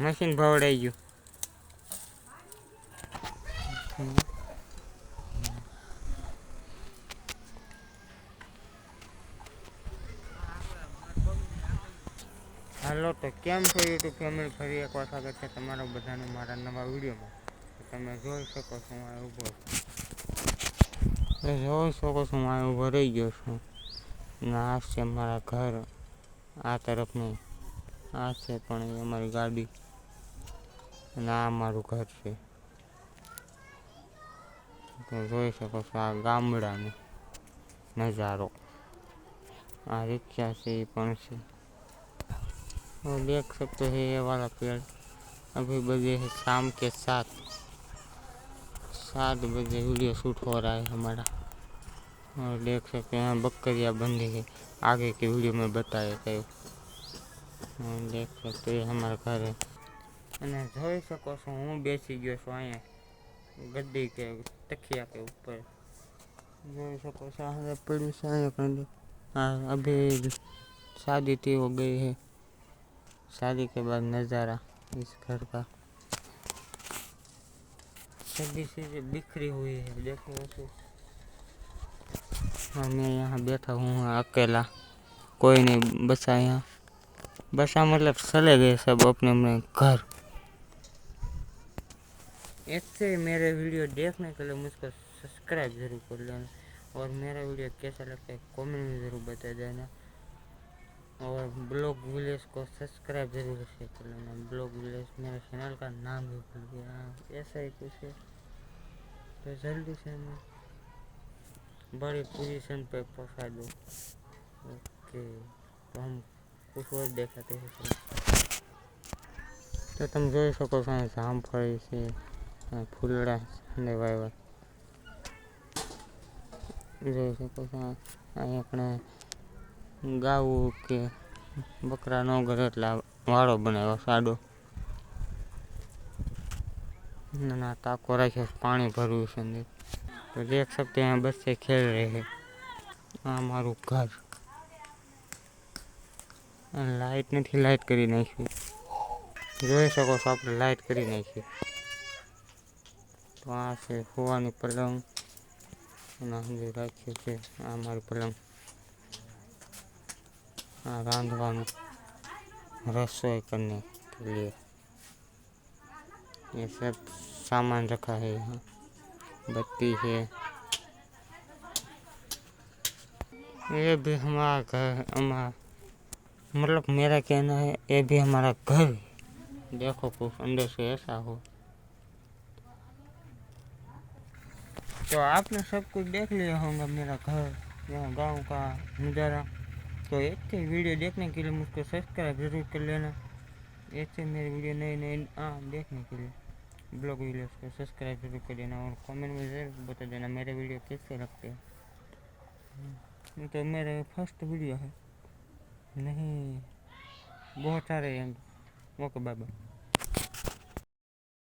Machine ભવડાઈ ગયું. હાલો તો કેમ છો યુટ્યુબ ફેમિલી, ફરી એકવાર સ્વાગત છે તમારું બધાનું મારા નવા વિડીયોમાં. તમે જોઈ શકો છો હું આ ઊભો જોઈ શકો છો હું આ ઊભો રહી ગયો છું. આ છે મારા ઘર, આ તરફની આ છે પણ એ અમારી ગાડી અને આ મારું ઘર છે. તો જોઈ શકો છો આ ગામડાનો नज़ारो, आ रिक्शा से पण से और देख सकते हैं ये वाला पेड़ अभी बजे है शाम के 7 बजे वीडियो शूट हो रहा है हमारा। और देख सकते हैं बकरियाँ बंधी है, आगे के वीडियो में बताया थे। और देख सकते हैं हमारा घर है અને જોઈ શકો છો હું બેસી ગયો છું અહીંયા गद्दी के तकिया के ऊपर। જોઈ શકો છો पड़ी से अभी शादी थी हो गई है, शादी के बाद नज़ारा इस घर का सभी चीजें बिखरी हुई है देखो तो। और मैं यहाँ बैठा हूँ अकेला, कोई नहीं बसा यहाँ, बसा मतलब चले गए सब अपने अपने घर। ऐसे मेरे वीडियो देखने के लिए मुझको सब्सक्राइब जरूर कर लेना और मेरा वीडियो कैसा लगता है कमेंट में ज़रूर बता देना। और ब्लॉग विलेज को सब्सक्राइब जरूर से कर लेना। ब्लॉग विलेज मेरे चैनल का नाम भी भूल गया, ऐसा ही कुछ है। तो जल्दी से मैं बड़ी पोजीशन पे पहुंचा दो। ओके तो हम कुछ और देखाते हैं। तो तुम જોઈ શકો છો જામફળી છે, ફૂલડા ને વાવ્યા જોઈ શકો છો। અહીંયા આપણે ગાવું કે બકરા ન ઘરે એટલે વાળો બનાવ્યો સાડો ना टाको रखे पानी भरવું છે અંદર। तो देख सकते हैं बच्चे खेल रहे हैं। हमारू घर लाइट नहीं, लाइट करी नाखी જોઈ શકો છો આપણે લાइट કરી નાખી। તો આ છે હોવાની પલંગ અને અંદર રાખ્યું છે આ મારું પલંગ। આ રાંધવાનું रसोई करने के लिए ये सब सामान रखा है यहाँ। बत्ती है, ये भी हमारा घर, हमारा मतलब मेरा कहना है ये भी हमारा घर। देखो कुछ अंदर से ऐसा हो। तो आपने सब कुछ देख लिया होगा मेरा घर, यहाँ गांव का नज़ारा। तो ऐसे वीडियो देखने के लिए मुझको सब्सक्राइब जरूर कर लेना। ऐसे मेरे वीडियो नए नए देखने के लिए ब्लॉग वीडियोस को सब्सक्राइब जरूर कर देना और कमेंट में ज़रूर बता देना मेरे वीडियो कैसे लगते हैं। तो मेरा फर्स्ट वीडियो है, नहीं बहुत सारे हैं। Okay bye bye.